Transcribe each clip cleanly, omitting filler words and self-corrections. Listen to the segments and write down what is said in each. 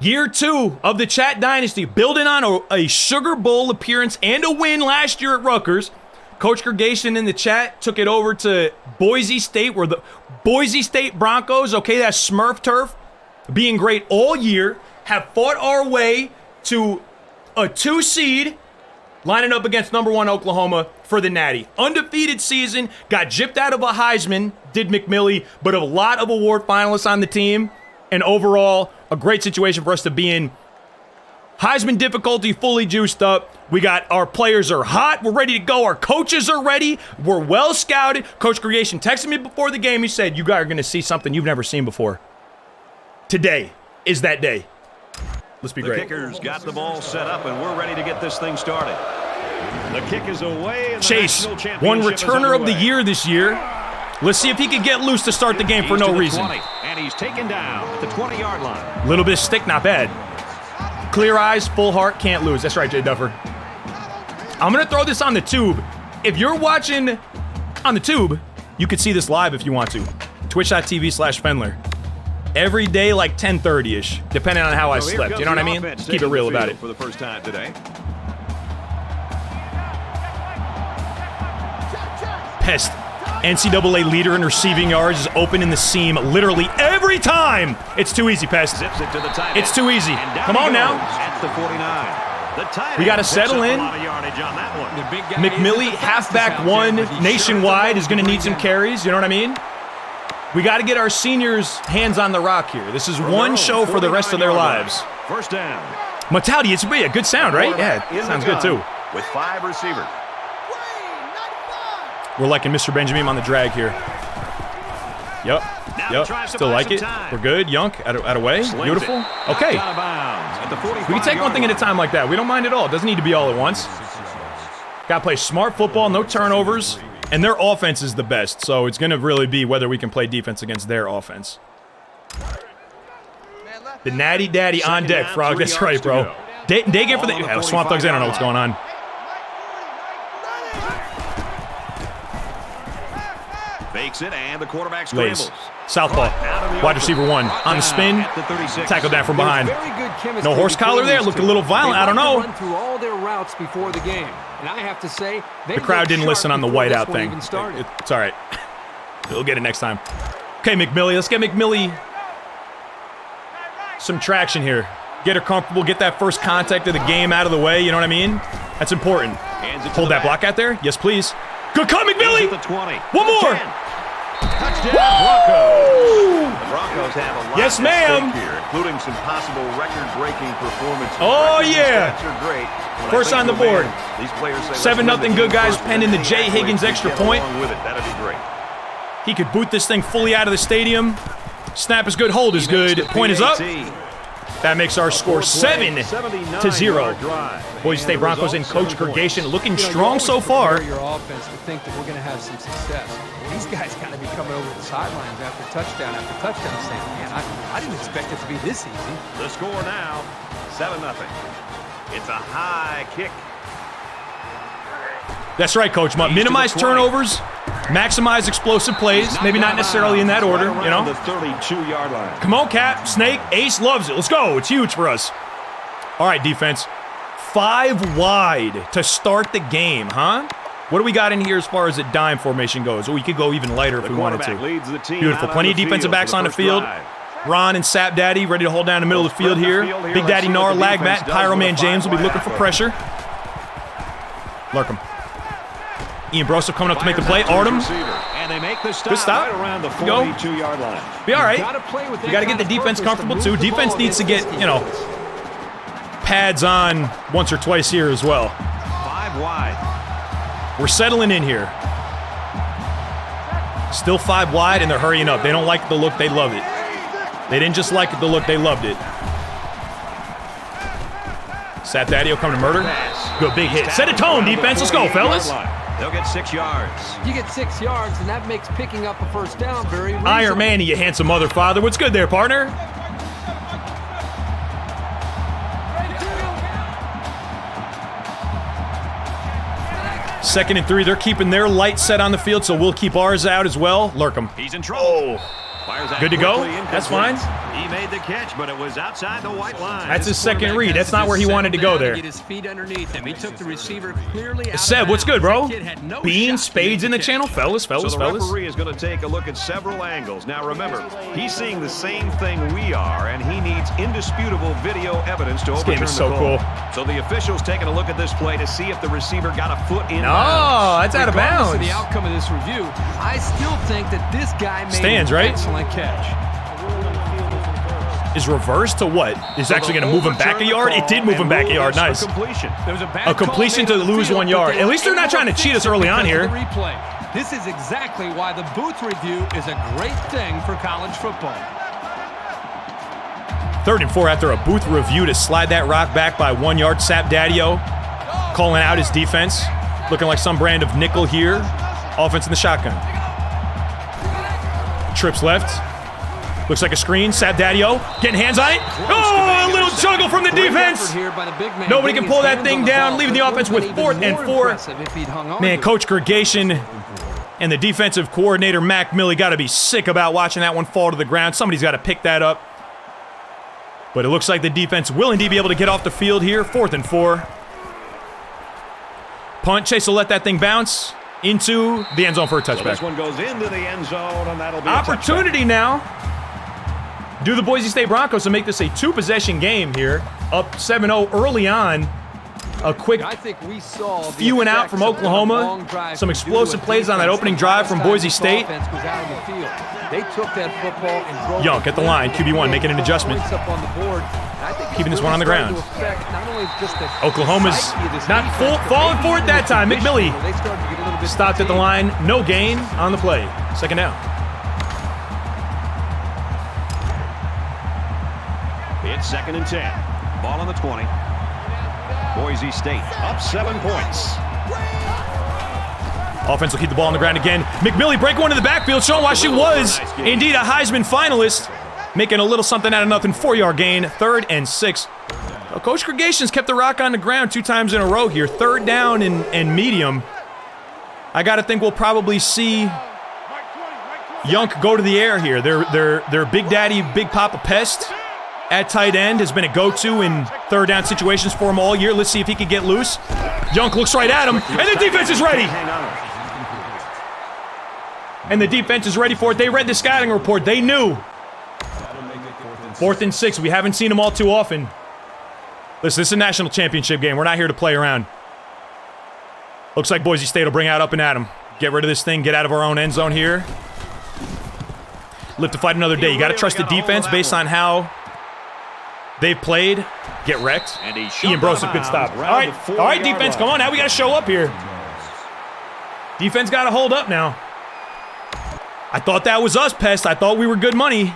Year 2 of the Chat Dynasty, building on a Sugar Bowl appearance and a win last year at Rutgers. Coach Gregation in the chat took it over to Boise State, where the Boise State Broncos, okay, that's Smurf turf, being great all year, have fought our way to a 2 seed, lining up against number 1 Oklahoma for the Natty. Undefeated season, got gypped out of a Heisman, did McMillie, but a lot of award finalists on the team. And overall, a great situation for us to be in. Heisman difficulty fully juiced up. We got our players are hot. We're ready to go. Our coaches are ready. We're well scouted. Coach Gregation texted me before the game. He said, you guys are going to see something you've never seen before. Today is that day. Let's be great. The kickers got the ball set up, and we're ready to get this thing started. The kick is away. And Chase, one returner of the year this year. Let's see if he can get loose to start the game for no reason. 20, and he's taken down at the 20-yard line. Little bit of stick, not bad. Clear eyes, full heart, can't lose. That's right, Jay Duffer. I'm going to throw this on the tube. If you're watching on the tube, you could see this live if you want to. Twitch.tv/Fendler. Every day, like 10:30-ish, depending on how I slept. You know what I mean? Keep it real about it. For the first time today. Pest. NCAA leader in receiving yards is open in the seam literally every time. It's too easy, Pest. Zips it to the tight end. It's too easy. Come on now. At the 49. The tight We got to end settle picks in. up a lot of yardage on that one. McMillie, halfback 1, nationwide, is going to need some carries. You know what I mean? We got to get our seniors' hands on the rock here. This is one show for the rest of their lives. First down. Mataldi, it's a good sound, right? Yeah, it sounds good too. With 5 receivers. We're liking Mr. Benjamin on the drag here. Yep. Still like it. We're good. Yunk, out of way. Beautiful. Okay. We can take one thing at a time like that. We don't mind at all. It doesn't need to be all at once. Got to play smart football, no turnovers. And their offense is the best, so it's going to really be whether we can play defense against their offense. The Natty Daddy on deck, Frog. That's right, bro. Day game for the Swamp Thugs. I don't know what's going on. Fakes it, and the quarterback scrambles. Southpaw. Wide receiver 1. On the spin. Tackle down from behind. No horse collar there. Looked a little violent. I don't know. Run through all their routes before the game. And I have to say, the crowd didn't listen on the whiteout thing. It's all right. We'll get it next time. Okay, McMillie. Let's get McMillie some traction here. Get her comfortable. Get that first contact of the game out of the way. You know what I mean? That's important. Hold that block out there. Yes, please. Good call, McMillie. One more. Touchdown, Broncos. The Broncos have a lot yes, ma'am. here, including some possible record-breaking performances. Oh, yeah. Are great. First on the board. These players say 7-0 good guys pending the Jay Higgins extra point. With it. That'd be great. He could boot this thing fully out of the stadium. Snap is good, hold is good. Point is up. That makes our score 7-0. Boise State Broncos and Coach Gregation looking strong so far. Your offense to think that we're going to have some success. These guys got to be coming over the sidelines after touchdown saying, man, I didn't expect it to be this easy. The score now, 7-0. It's a high kick. That's right, Coach Mutt. Minimize turnovers, maximize explosive plays. Maybe not necessarily in that order, you know. The 32-yard line. Come on, Cap. Snake. Ace loves it. Let's go. It's huge for us. All right, defense. 5 wide to start the game, huh? What do we got in here as far as a dime formation goes? Or we could go even lighter if we wanted to. Beautiful. Plenty of defensive backs on the field. Ron and Sap Daddy ready to hold down the middle of the field here. Big Daddy Nar, Lag Matt, and Pyro Man James will be looking for pressure. Lurk him. Ian Broseph coming up to make the play. Artem. Good stop. Go. Be all right. You got to get the defense comfortable, too. Defense needs to get, you know, pads on once or twice here as well. 5 wide. We're settling in here. Still 5 wide, and they're hurrying up. They don't like the look. They love it. They didn't just like the look. They loved it. Sat Daddy will come to murder. Good big hit. Set a tone, defense. Let's go, fellas. They'll get 6 yards. You get 6 yards, and that makes picking up a first down very reasonable. Iron Manny, you handsome mother father. What's good there, partner? Second and 3. They're keeping their light set on the field, so we'll keep ours out as well. Lurk them. He's in trouble. Good to go. That's fine. He made the catch, but it was outside the white line. That's his second read. That's not where he wanted to go there. Get his feet underneath him. He took the receiver clearly out Seb, of what's good, bro? That kid had no Beans, shot spades to in the make channel. Fellas. So the referee is going to take a look at several angles. Now remember, he's seeing the same thing we are, and he needs indisputable video evidence to overturn game is so the call. cool. So the official's taking a look at this play to see if the receiver got a foot in No, bounds. that's out of Regardless bounds. of the outcome of this review, I still think that this guy made Stands, an right? excellent catch. Is reversed to what? Is actually going to move him back a yard? It did move him back a yard. Nice. A completion. There was a bad A completion call to made on the lose field, 1 but yard. they At least they're were not trying to able cheat us fix it early on because of here. the replay. This is exactly why the booth review is a great thing for college football. 3rd and 4 after a booth review to slide that rock back by 1 yard. Sap Daddio calling out his defense. Looking like some brand of nickel here. Offense in the shotgun. Trips left. Looks like a screen. Sap Daddio getting hands on it. Oh, a little juggle from the defense. Nobody can pull that thing down, leaving the offense with 4th and 4. Man, Coach Gregation and the defensive coordinator, Mac Millie, got to be sick about watching that one fall to the ground. Somebody's got to pick that up. But it looks like the defense will indeed be able to get off the field here. 4th and 4. Punt. Chase will let that thing bounce into the end zone for a touchback. So this one goes into the end zone, and that'll be Opportunity now. Do the Boise State Broncos to make this a 2-possession game here. Up 7-0 early on. A quick few and out from Oklahoma. Some explosive plays on that opening drive from Boise State. Young at the line, QB1 making an adjustment. Keeping this one on the ground. Oklahoma's not falling for it that time. McMillie stopped at the line. No gain on the play. 2nd down. It's 2nd and 10. Ball on the 20. Boise State up 7 points. Offense will keep the ball on the ground again. McMillie break one in the backfield, showing why she was indeed a Heisman finalist. Making a little something out of nothing. 4-yard gain. 3rd and 6. Coach Gregation's kept the rock on the ground 2 times in a row here. 3rd down and medium. I got to think we'll probably see Yunk go to the air here. Their Big Daddy, Big Papa Pest at tight end has been a go-to in 3rd down situations for him all year. Let's see if he can get loose. Yunk looks right at him, and the defense is ready. And the defense is ready for it. They read the scouting report. They knew. 4th and 6. We haven't seen them all too often. Listen, this is a national championship game. We're not here to play around. Looks like Boise State will bring out up and at him. Get rid of this thing. Get out of our own end zone here. Live to fight another day. You got to trust the defense based on how they've played. Get wrecked. Ian Broseph, good stop. All right, defense, come on now. We got to show up here. Defense got to hold up now. I thought that was us, Pest. I thought we were good money.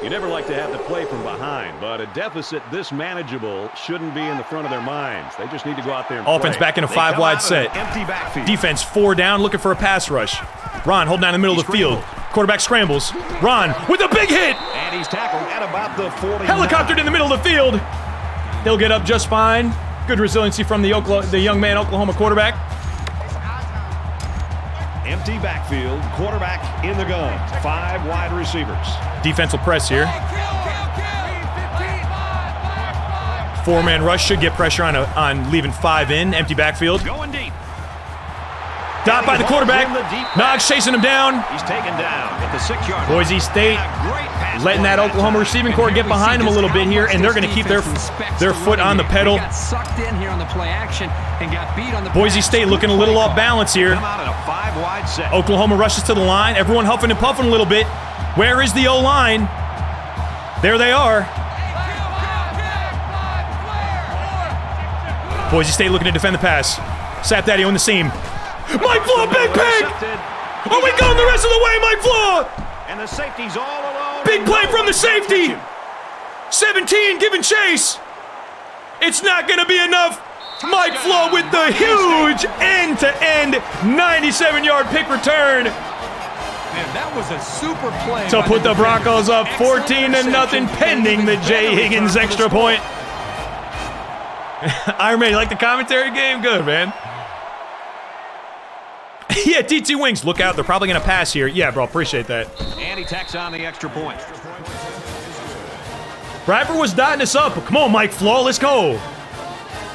You never like to have to play from behind, but a deficit this manageable shouldn't be in the front of their minds. They just need to go out there and Offense play. back in a 5-wide set. Empty backfield. Defense 4 down, looking for a pass rush. Ron holding down the middle of the field. Quarterback scrambles. Ron with a big hit. And he's tackled at about the 40. Helicoptered in the middle of the field. He'll get up just fine. Good resiliency from the young man Oklahoma quarterback. Empty backfield, quarterback in the gun. 5 wide receivers. Defense will press here. 4-man rush should get pressure on leaving 5 in. Empty backfield. Going deep. Dot by the quarterback. Noggs chasing him down. He's taken down at the 6-yard line. Boise State letting that Oklahoma receiving corps get behind him a little bit here, and they're going to keep their foot on the pedal. Boise State looking a little off balance here. Oklahoma rushes to the line. Everyone huffing and puffing a little bit. Where is the O-line? There they are. Boise State looking to defend the pass. Sap Daddy on the seam. Mike Flaw, big pick! Are we going the rest of the way, Mike Flaw? And the safety's all alone. Big play from the safety. 17 giving chase. It's not going to be enough. Mike Flaw with the huge end-to-end 97-yard pick return. Man, that was a super play to put the Broncos up 14-0 pending the Jay Higgins extra point. Iron Man, you like the commentary game? Good, man. Yeah, TT Wings, look out. They're probably going to pass here. Yeah, bro, appreciate that. And he tacks on the extra point. Bradford was dotting us up. Come on, Mike Flaw, let's go.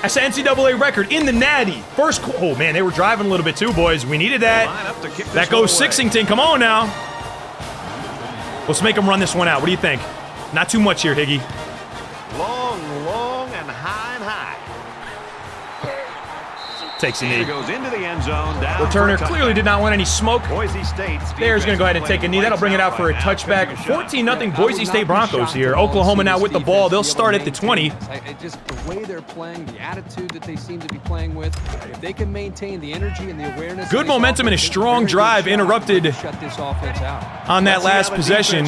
That's an NCAA record in the Natty. Oh, man, they were driving a little bit too, boys. We needed that. That goes Sixington. Come on now. Let's make them run this one out. What do you think? Not too much here, Higgy. Long and high. Takes a knee. Goes into the end zone. Returner clearly did not want any smoke. Boise State. There's going to go ahead and take a knee. That'll bring it out for a touchback. 14-0 Boise State Broncos here. Oklahoma now with the ball. They'll start at the 20. Just the way they're playing, the attitude that they seem to be playing with, if they can maintain the energy and the awareness. Good momentum and a strong drive interrupted on that last possession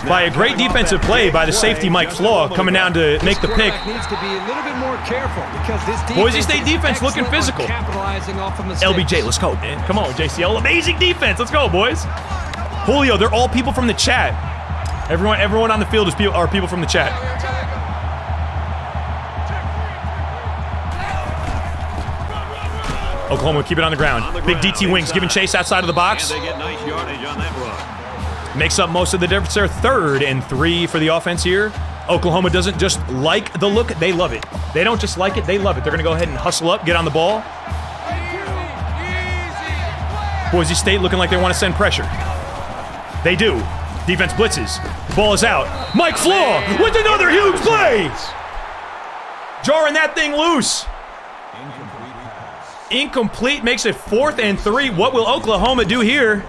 by a great defensive play by the safety Mike Flaw coming down to make the pick. Needs to be a little bit more careful because this Boise State defense looking physical. Capitalizing off of mistakes. LBJ, let's go, man. Come on, JCL. Amazing defense. Let's go, boys. Julio, they're all people from the chat. Everyone on the field are people from the chat. Oklahoma keep it on the ground. Big DT wings giving chase outside of the box. And they get nice yardage on that run. Makes up most of the difference there. 3rd and 3 for the offense here. Oklahoma doesn't just like the look, they love it. They don't just like it, they love it. They're going to go ahead and hustle up, get on the ball. Boise State looking like they want to send pressure. They do. Defense blitzes. Ball is out. Mike Flaw with another huge play. Jarring that thing loose. Incomplete makes it 4th and 3. What will Oklahoma do here?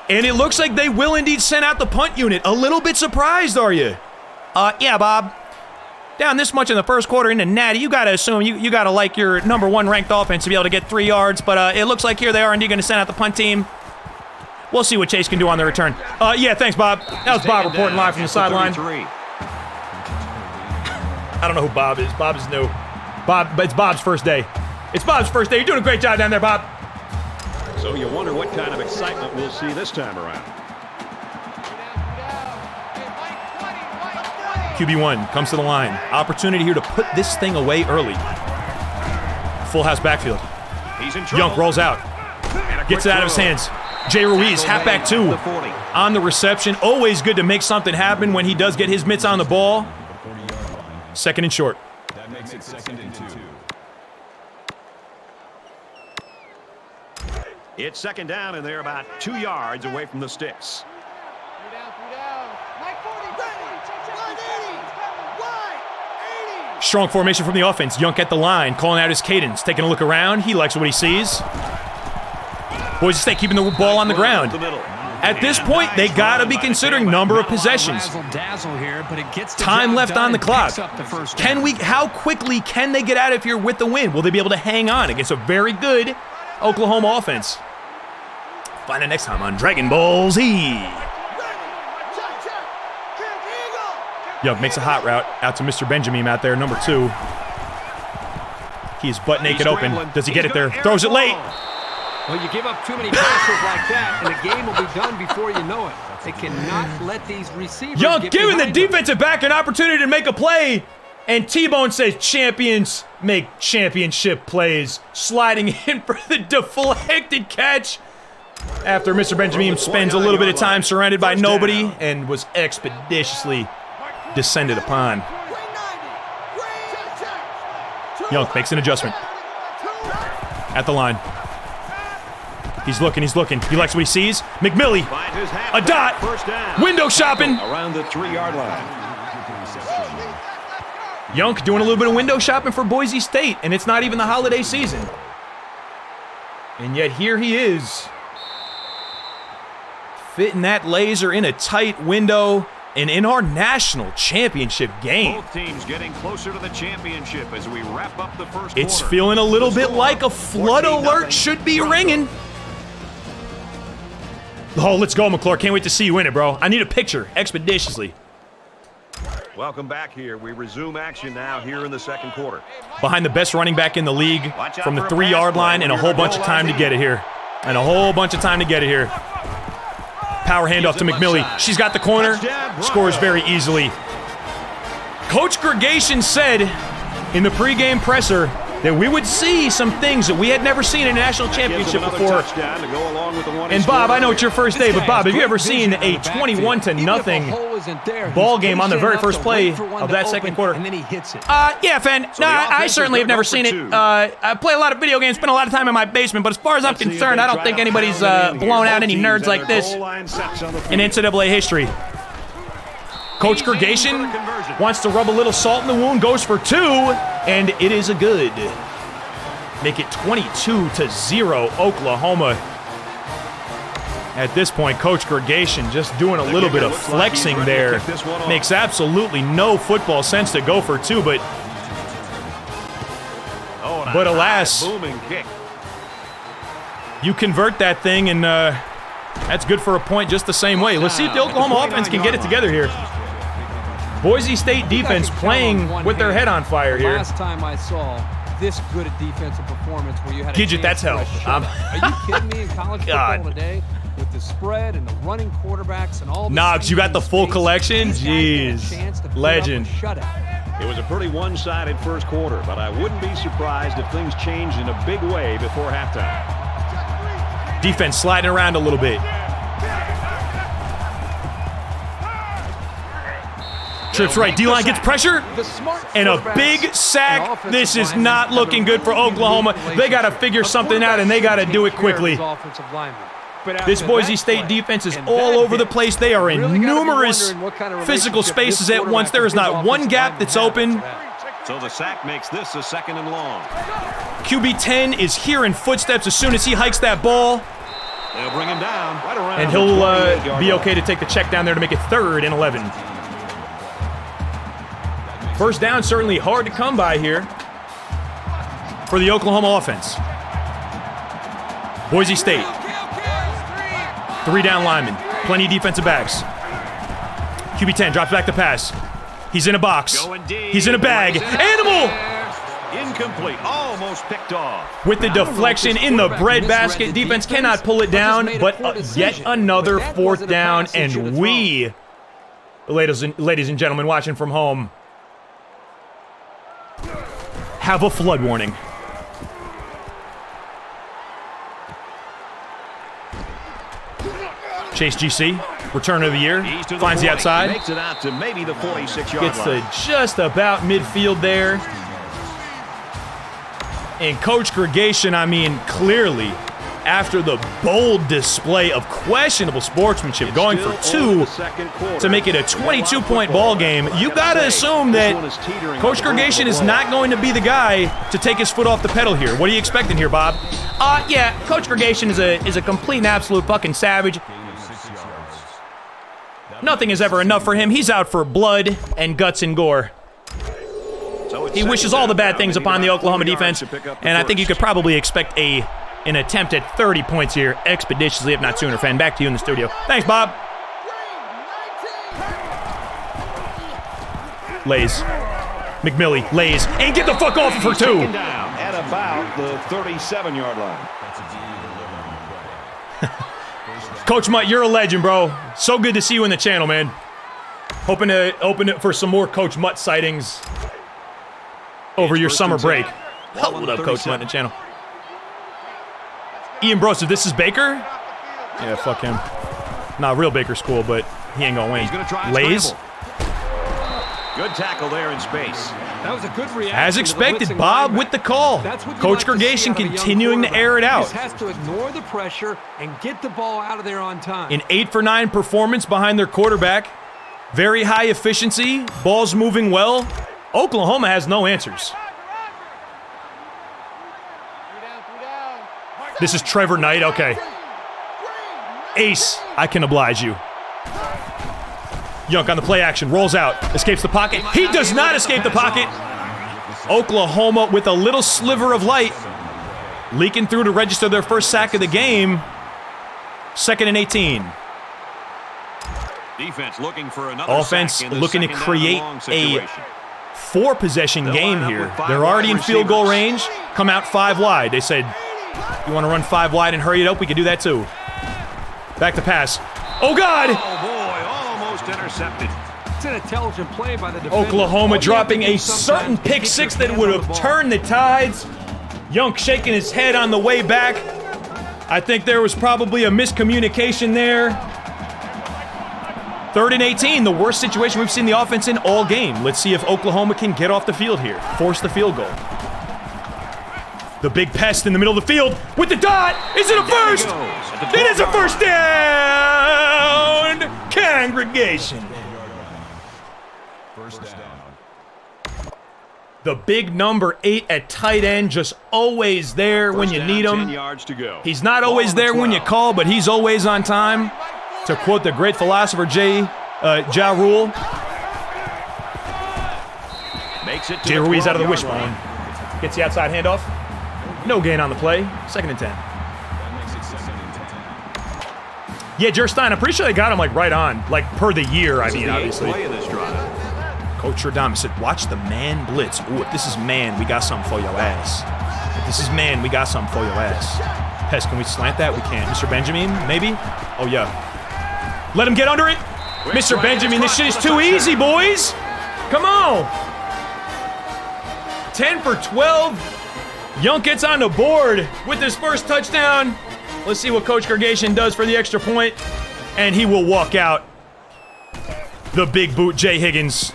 And it looks like they will indeed send out the punt unit. A little bit surprised, are you? Yeah, Bob. Down this much in the first quarter in the Natty, you got to assume you got to like your #1 ranked offense to be able to get 3 yards. But it looks like here they are indeed going to send out the punt team. We'll see what Chase can do on the return. Yeah, thanks, Bob. That was Bob reporting live from the sideline. I don't know who Bob is. Bob is new. But it's Bob's first day. It's Bob's first day. You're doing a great job down there, Bob. So you wonder what kind of excitement we'll see this time around. QB1 comes to the line. Opportunity here to put this thing away early. Full house backfield. Young rolls out. Gets it out of his hands. Jay Ruiz, halfback 2 on the reception. Always good to make something happen when he does get his mitts on the ball. 2nd and short. That makes it 2nd and 2. It's 2nd down, and they're about 2 yards away from the sticks. Strong formation from the offense. Young at the line, calling out his cadence. Taking a look around. He likes what he sees. Boise State keeping the ball on the ground. At this point, they got to be considering number of possessions. Time left on the clock. How quickly can they get out of here with the win? Will they be able to hang on against a very good Oklahoma offense? Find it next time on Dragon Ball Z. Young makes a hot route out to Mr. Benjamin out there, #2. He is butt naked open. Does he get it there? Throws it late. Well, you give up too many passes like that, and the game will be done before you know it. They cannot let these receivers Young get giving the behind them. defensive back an opportunity to make a play, and T-Bone says champions make championship plays. Sliding in for the deflected catch after Mr. Benjamin spends a little bit of time surrounded by nobody and was expeditiously descended upon. Young makes an adjustment at the line. He's looking. He likes what he sees. McMillie, a dot, window shopping. Around the 3-yard line. Young doing a little bit of window shopping for Boise State, and it's not even the holiday season. And yet here he is, fitting that laser in a tight window and in our national championship game. Both teams getting closer to the championship as we wrap up the first It's quarter. feeling a little bit like a flood alert should be ringing. Oh, let's go, McClure. Can't wait to see you in it, bro. I need a picture, expeditiously. Welcome back here. We resume action now here in the second quarter. Behind the best running back in the league from the 3-yard line and a whole bunch of time to get it here. Power handoff to McMillie. She's got the corner. Scores very easily. Coach Gregation said in the pregame presser that we would see some things that we had never seen in a national championship before. And Bob, I know it's your first day, but Bob, have you ever seen a 21-0 ball game on the very first play of that second quarter? And then he hits it. Yeah, Fen. No, I certainly have never seen it. I play a lot of video games, spend a lot of time in my basement, but as far as I'm concerned, I don't think anybody's blown out any nerds like this in NCAA history. Coach Gregation wants to rub a little salt in the wound, goes for 2, and it is a good. Make it 22-0, Oklahoma. At this point, Coach Gregation just doing a little bit of flexing there. Makes absolutely no football sense to go for 2, but alas, you convert that thing, and that's good for a point just the same way. Let's see if the Oklahoma offense can get it together here. Boise State defense playing with their head on fire here. Last time I saw this good a defensive performance where you had a Gidget, that's hell. Are you kidding me? In college football today, with the spread and the running quarterbacks and all. Noggs, you got the full collection? Jeez, legend. It was a pretty one-sided first quarter, but I wouldn't be surprised if things changed in a big way before halftime. Defense sliding around a little bit. Trips right, D-line gets pressure, and a big sack. This is not looking good for Oklahoma. They got to figure something out, and they got to do it quickly. This Boise State defense is all over the place. They are in numerous physical spaces at once. There is not one gap that's open. So the sack makes this a 2nd and long. QB 10 is hearing footsteps as soon as he hikes that ball. They'll bring him down right around. And he'll be okay to take the check down there to make it 3rd and 11. First down certainly hard to come by here for the Oklahoma offense. Boise State. 3 down linemen. Plenty of defensive backs. QB 10 drops back the pass. He's in a box. He's in a bag. Animal! Incomplete. Almost picked off. With the deflection in the breadbasket, defense cannot pull it down, but yet another 4th down, and we, ladies and gentlemen watching from home, have a flood warning. Chase GC, return of the year, finds the outside. Makes it out to maybe the 46-yard Gets line. to just about midfield there. And Coach Gregation, I mean, clearly, after the bold display of questionable sportsmanship, going for 2 to make it a 22-point ball game, you got to assume that Coach Gregation is not going to be the guy to take his foot off the pedal here. What are you expecting here, Bob? Yeah, Coach Gregation is a complete and absolute fucking savage. Nothing is ever enough for him. He's out for blood and guts and gore. He wishes all the bad things upon the Oklahoma defense, and I think you could probably expect an attempt at 30 points here expeditiously, if not sooner. Fan, back to you in the studio. Thanks, Bob. Lays. McMillie lays and get the fuck off for 2. Down at about the 37-yard line. Coach Mutt, you're a legend, bro. So good to see you in the channel, man. Hoping to open it for some more Coach Mutt sightings over your summer break. Hold up, Coach Mutt in the channel. Ian Broseph, this is Baker? Yeah, fuck him. Not real Baker school, but he ain't gonna win. Lays. Good tackle there in space. That was a good reaction. As expected, Bob with the call. Coach Gregation continuing to air it out. He has to ignore the pressure and get the ball out of there on time. An 8-for-9 performance behind their quarterback. Very high efficiency. Ball's moving well. Oklahoma has no answers. This is Trevor Knight. Okay. Ace, I can oblige you. Yunk on the play action, rolls out, escapes the pocket. He does not escape the pocket. Oklahoma with a little sliver of light, leaking through to register their first sack of the game. 2nd and 18. Defense looking for another offense looking to create a 4-possession game here. They're already in field goal range. Come out 5 wide. They said, you want to run 5 wide and hurry it up? We can do that too. Back to pass. Oh, God! Oh, boy, almost intercepted. That's an intelligent play by the defender. Oklahoma dropping a certain pick six that would have turned the tides. Young shaking his head on the way back. I think there was probably a miscommunication there. 3rd and 18, the worst situation we've seen the offense in all game. Let's see if Oklahoma can get off the field here, force the field goal. The big pest in the middle of the field with the dot. Is it a first? It is a first down. Congregation. First down. The big number 8 at tight end, just always there when you need him. 10 yards to go. He's not always there when you call, but he's always on time. To quote the great philosopher Ja Rule. Makes it to Jay the Ruiz out of the 12-yard wishbone. line. Gets the outside handoff. No gain on the play. 2nd and 10. Yeah, Jer Stein, I'm pretty sure they got him like right on, like per the year, I mean, obviously. Play of this drive. Coach Radames said, watch the man blitz. Ooh, if this is man, we got something for your ass. If this is man, we got something for your ass. Pest, can we slant that? We can. Mr. Benjamin, maybe? Oh, yeah. Let him get under it. Mr. Benjamin, this shit is too easy, boys. Come on. 10 for 12. Young gets on the board with his first touchdown. Let's see what Coach Gregation does for the extra point. And he will walk out. The big boot, Jay Higgins,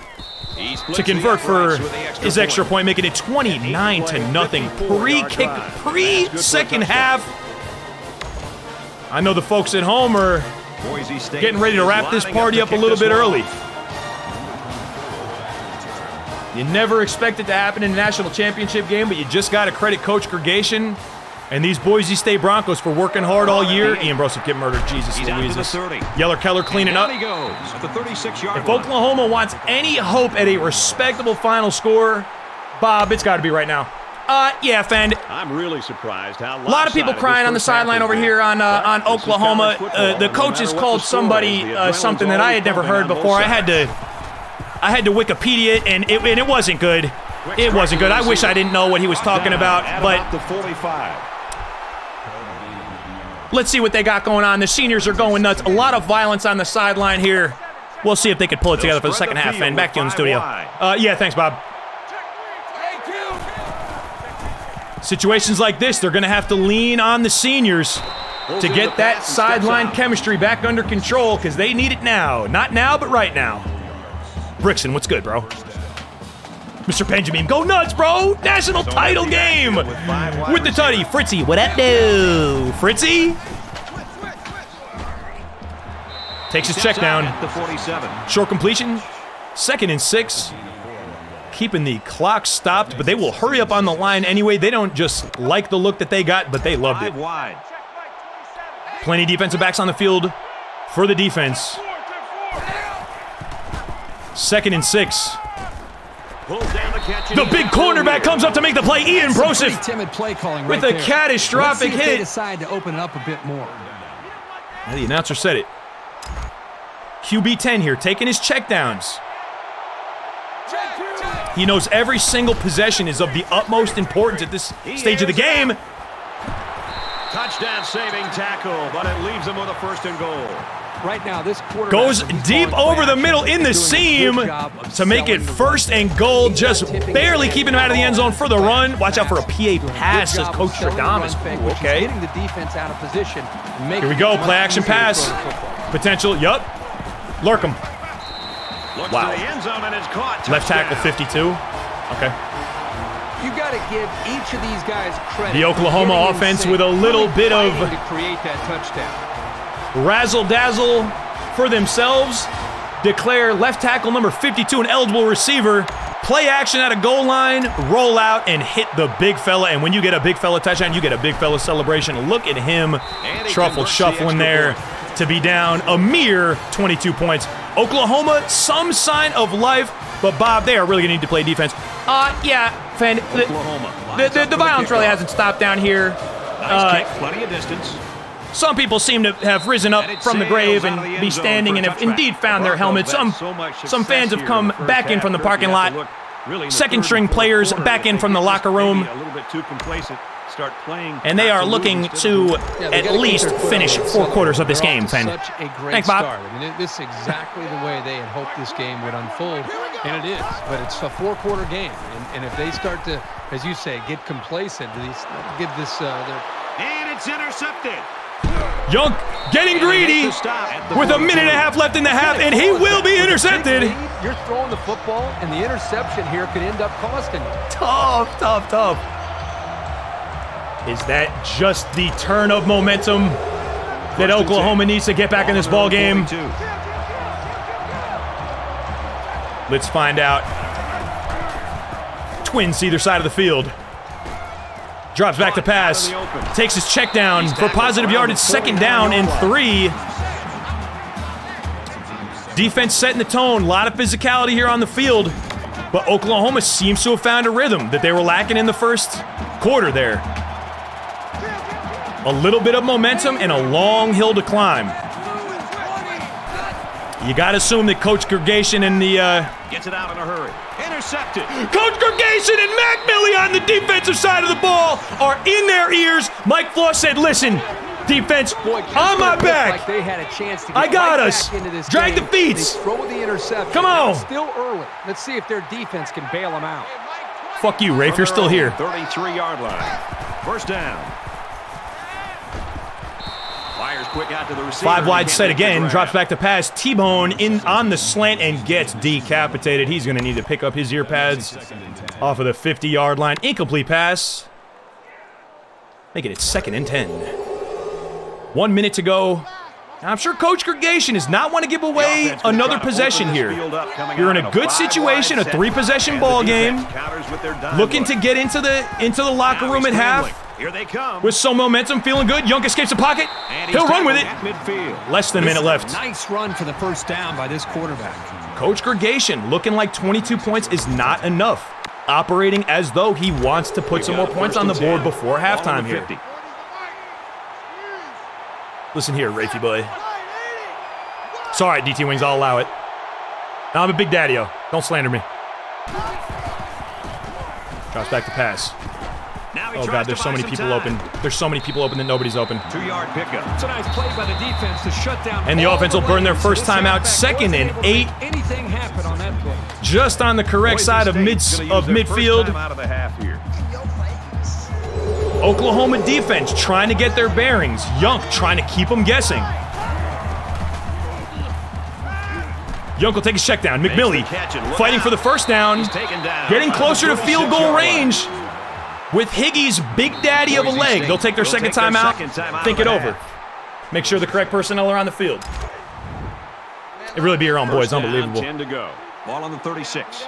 to convert for his extra point, making it 29-0. Pre-kick, pre-second half. I know the folks at home are Boise State getting ready to wrap this party up a little bit early. You never expect it to happen in a national championship game, but you just got to credit Coach Gregation and these Boise State Broncos for working hard all year. Ian Broseph get murdered. Jesus Louises. Yeller Keller cleaning up. He goes at the 36-yard If Oklahoma wants any hope at a respectable final score, Bob, it's got to be right now. Yeah, Fend. I'm really surprised how A lot of people crying on the sideline over here on Oklahoma. The coaches called somebody something that I had never heard before. I had to Wikipedia it, and it wasn't good. It wasn't good. I wish I didn't know what he was talking about, but let's see what they got going on. The seniors are going nuts. A lot of violence on the sideline here. We'll see if they can pull it together for the second half, Fend. Back to you in the studio. Yeah, thanks, Bob. Situations like this, they're going to have to lean on the seniors to get that sideline chemistry back under control because they need it now. Not now, but right now. Brixton, what's good, bro? Mr. Benjamin, go nuts, bro! National title game with the tutty. Fritzy, what up, do? Fritzy? Takes his check down. Short completion. 2nd and 6. Keeping the clock stopped, but they will hurry up on the line anyway. They don't just like the look that they got, but they loved it. Plenty of defensive backs on the field for the defense. 2nd and 6. The big cornerback comes up to make the play. Ian Broseph timid play calling with a catastrophic hit. They decide to open it up a bit more. Well, the announcer said it. QB 10 here, taking his checkdowns. He knows every single possession is of the utmost importance at this stage of the game. Touchdown saving tackle, but it leaves him with a 1st and goal. Right now, this quarterback goes deep over the middle in the seam to make it 1st and goal, just barely keeping him out of the end zone for the run. Watch out for a PA pass, says Coach Radames. Okay. Here we go, play action pass. Potential, yup. Lurk him. Wow. Left tackle 52. Okay. You got to give each of these guys credit. The Oklahoma offense with a little bit of to create that touchdown. Razzle-dazzle for themselves. Declare left tackle number 52 an eligible receiver. Play action at a goal line, roll out, and hit the big fella. And when you get a big fella touchdown, you get a big fella celebration. Look at him shuffling there to be down a mere 22 points. Oklahoma, some sign of life, but Bob, they are really going to need to play defense. Yeah, Fend, the violence really hasn't stopped down here. Nice kick, plenty of distance. Some people seem to have risen up from the grave and be standing and have indeed found their helmets. Some fans have come back in from the parking lot. Second string players back in from the locker room. start playing. And they are looking to at least finish 4 quarters of this game, Fen. Such a great Thanks, Bob. start. I mean, this is exactly the way they had hoped this game would unfold, and it is. But it's a 4-quarter game, and if they start to, as you say, get complacent, give this And it's intercepted. Young getting greedy with a minute and a half left in the half, and he will be intercepted. You're throwing the football, and the interception here could end up costing you. Tough, tough, tough. Is that just the turn of momentum that Oklahoma needs to get back in this ball game? Let's find out. Twins either side of the field. Drops back to pass. Takes his check down for positive yardage. 2nd down and 3. Defense setting the tone. A lot of physicality here on the field. But Oklahoma seems to have found a rhythm that they were lacking in the first quarter there. A little bit of momentum and a long hill to climb. You got to assume that Coach Gregation and the... Gets it out in a hurry. Intercepted. Coach Gregation and Mac Millie on the defensive side of the ball are in their ears. Mike Floss said, listen, defense, on my back. Like they had a chance to get I got right us. back into this Drag game. the feet. They throw the interception. Come on. It's still early. Let's see if their defense can bail them out. Fuck you, Rafe. You're still here. 33-yard line. First down. Fires quick out to the receiver. 5 wide set again. Drops back to pass. T-Bone in on the slant and gets decapitated. He's going to need to pick up his ear pads off of the 50-yard line. Incomplete pass. Making it 2nd and 10. 1 minute to go. I'm sure Coach Gregation does not want to give away another possession here. You're in a good situation, a 3-possession ball game. Looking to get into the locker room at half. Here they come. With some momentum, feeling good. Young escapes the pocket. He'll run with it. Less than a minute left. Nice run for the first down by this quarterback. Coach Gregation looking like 22 points is not enough. Operating as though he wants to put some more points on the board before halftime here. Listen here, Rafey boy. It's all right, DT Wings, I'll allow it. Now, I'm a big daddy-o. Don't slander me. Drops back to pass. Oh, God, there's so many people open. There's so many people open that nobody's open. 2-yard pickup. It's a nice play by the defense to shut down. And the offense will burn their first time out. 2nd and 8. Anything happen on that play? Just on the correct side of midfield. Oklahoma defense trying to get their bearings. Young trying to keep them guessing. Young will take his check down. McMillie fighting for the first down. Getting closer to field goal range. With Higgy's big daddy of a leg, they'll take their second time out, think it over. Make sure the correct personnel are on the field. It really be your own boys, unbelievable. 10 to go. Ball on the 36.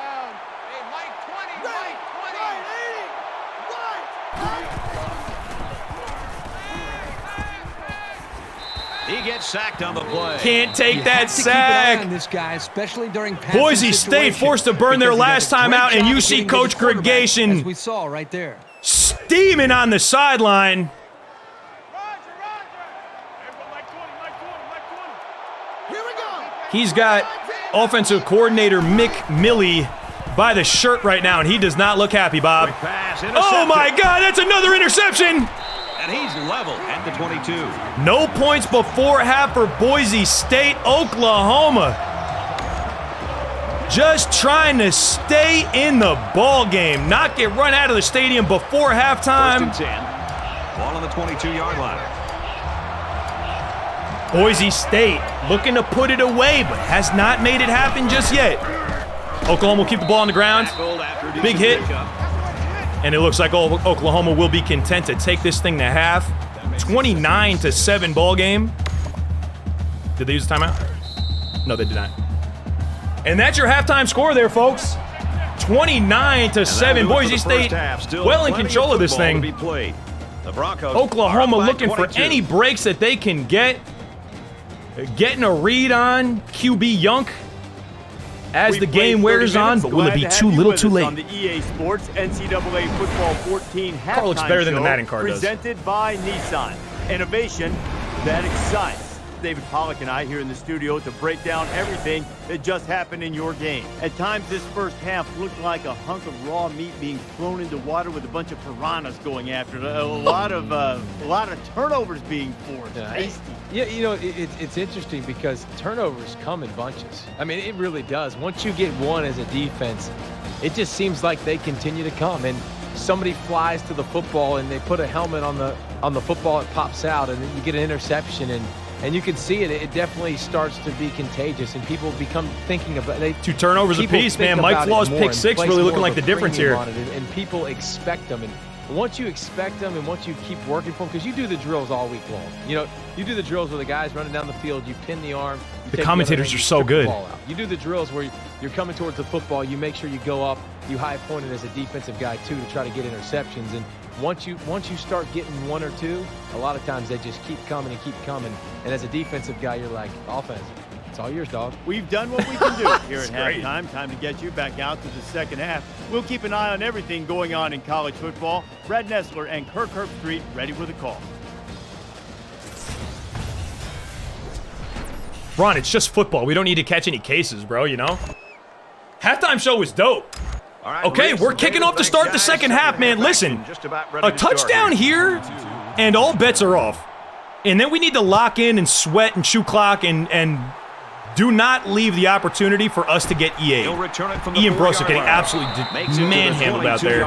He gets sacked on the play. Can't take that sack. This guy, especially during Boise State forced to burn their last time out, and you see Coach Gregation as we saw right there, steaming on the sideline. He's got offensive coordinator Mick Millie by the shirt right now, and he does not look happy, Bob. Oh my God, that's another interception! And he's level at the 22. No points before half for Boise State, Oklahoma. Just trying to stay in the ball game, not get run out of the stadium before halftime. 1st and 10. Ball on the 22-yard line. Boise State looking to put it away, but has not made it happen just yet. Oklahoma will keep the ball on the ground. Big hit. And it looks like Oklahoma will be content to take this thing to half. 29-7 ball game. Did they use the timeout? No, they did not. And that's your halftime score there, folks. 29-7. Boise State well in control of this thing. Oklahoma looking for any breaks that they can get. Getting a read on QB Yunk as the game wears on, but will it be too little too late? On the EA Sports NCAA Football 14 halftime Car looks better than the show Madden car does. Presented by Nissan. Innovation that excites. David Pollack and I here in the studio to break down everything that just happened in your game. At times, this first half looked like a hunk of raw meat being thrown into water with a bunch of piranhas going after it. A lot of turnovers being forced. Tasty. Yeah, you know, it's interesting because turnovers come in bunches. I mean, it really does. Once you get one as a defense, it just seems like they continue to come. And somebody flies to the football and they put a helmet on the football, it pops out, and then you get an interception, and you can see it definitely starts to be contagious, and people become thinking about it. 2 turnovers apiece, man. Mike Flaw's pick 6 really looking like the difference here. And people expect them, and once you expect them and once you keep working for them, because you do the drills all week long. You know, you do the drills where the guy's running down the field, you pin the arm. The commentators are so good. You do the drills where you're coming towards the football, you make sure you go up, you high point it as a defensive guy too to try to get interceptions. And once you start getting 1 or 2, a lot of times they just keep coming and keep coming. And as a defensive guy, you're like, offense, it's all yours, dog. We've done what we can do here at halftime. Time to get you back out to the second half. We'll keep an eye on everything going on in college football. Brad Nessler and Kirk Herbstreit ready with a call. Ron, it's just football. We don't need to catch any cases, bro, you know? Halftime show was dope. All right, Okay, we're kicking off to start the second half, man. Listen, a touchdown here, and all bets are off. And then we need to lock in and sweat and shoot clock and do not leave the opportunity for us to get EA. Ian Brosser getting absolutely manhandled out there.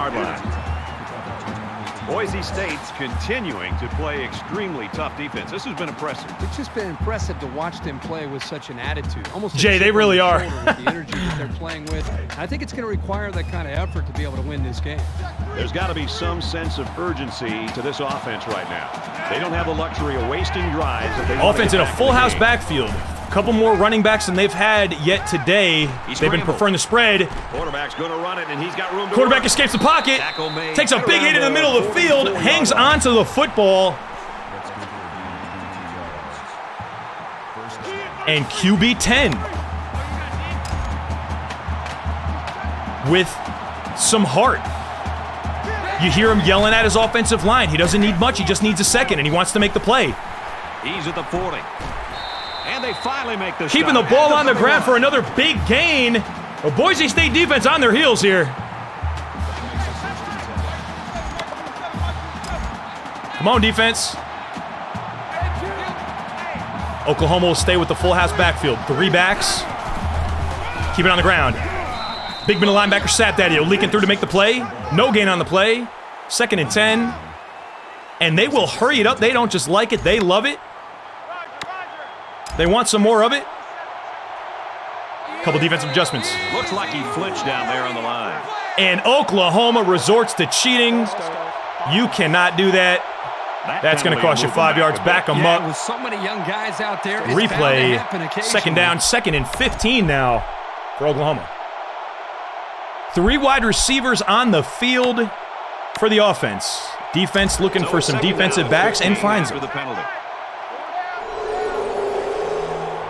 Boise State's continuing to play extremely tough defense. This has been impressive. It's just been impressive to watch them play with such an attitude. Almost Jay, they really are. With the energy that they're playing with. I think it's going to require that kind of effort to be able to win this game. There's got to be some sense of urgency to this offense right now. They don't have the luxury of wasting drives. Offense in a full house backfield. A couple more running backs than they've had yet today. They've been preferring the spread. Quarterback's going to run it, and he's got room to Quarterback run. escapes the pocket, takes a big hit in the middle of the field, hangs onto the football, and QB 10 with some heart. You hear him yelling at his offensive line. He doesn't need much. He just needs a second, and he wants to make the play. He's at the 40. And they finally make the Keeping the ball on the ground for another big gain. A Boise State defense on their heels here. Come on, defense. Oklahoma will stay with the full house backfield. 3 backs. Keep it on the ground. Big middle linebacker sat that. Leaking through to make the play. No gain on the play. 2nd and 10. And they will hurry it up. They don't just like it. They love it. They want some more of it. Couple defensive adjustments. Looks like he flinched down there on the line. And Oklahoma resorts to cheating. You cannot do that. That's going to cost you 5 yards. Back them up. With so many young guys out there, replay. 2nd down, 2nd and 15 now for Oklahoma. 3 wide receivers on the field for the offense. Defense looking for some defensive backs and finds them.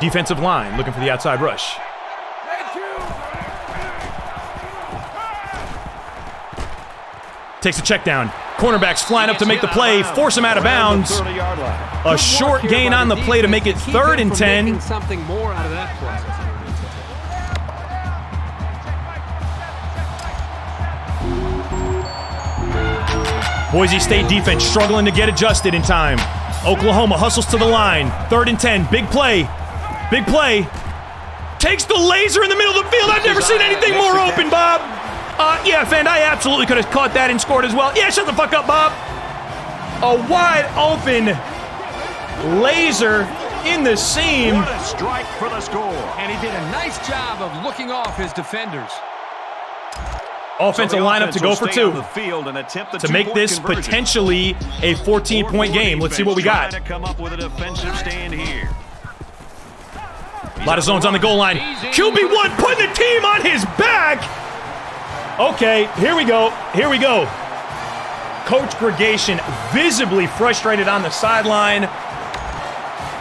Defensive line looking for the outside rush. Takes a check down. Cornerbacks flying up to make the play, force him out of bounds. A short gain on the play to make it 3rd and 10. Something more out of that play. Boise State defense struggling to get adjusted in time. Oklahoma hustles to the line. 3rd and 10. Big play. Big play. Takes the laser in the middle of the field. I've never seen anything more open, Bob. Yeah, Fend, I absolutely could have caught that and scored as well. Yeah, shut the fuck up, Bob. A wide open laser in the seam. What a strike for the score. And he did a nice job of looking off his defenders. Offensive lineup to go for 2 to make this conversion. Potentially a 14-point game. Let's see what we got. To come up with a defensive stand here. A lot of zones on the goal line. QB1 putting the team on his back. Okay, here we go. Here we go. Coach Gregation visibly frustrated on the sideline.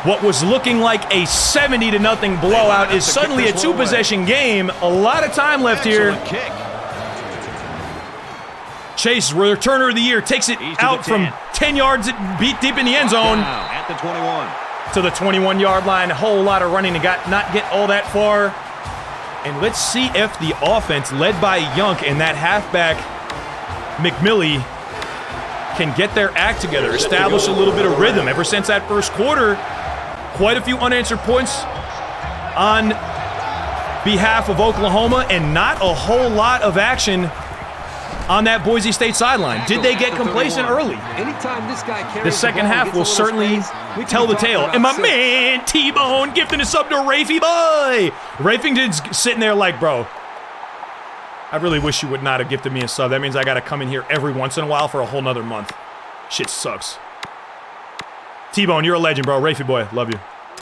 What was looking like a 70-0 blowout is suddenly a 2-possession game. A lot of time left here. Chase, returner of the year, takes it out from 10 yards deep in the end zone. At the 21. to the 21-yard line. A whole lot of running to not get all that far. And let's see if the offense, led by Yunk and that halfback, McMillie, can get their act together, establish a little bit of rhythm. Ever since that first quarter, quite a few unanswered points on behalf of Oklahoma and not a whole lot of action on that Boise State sideline. Did they get complacent early? The second half will certainly tell the tale. And my man, T-Bone, gifting a sub to Rafey Boy. Rafington's sitting there like, bro, I really wish you would not have gifted me a sub. That means I got to come in here every once in a while for a whole nother month. Shit sucks. T-Bone, you're a legend, bro. Rafey Boy, love you.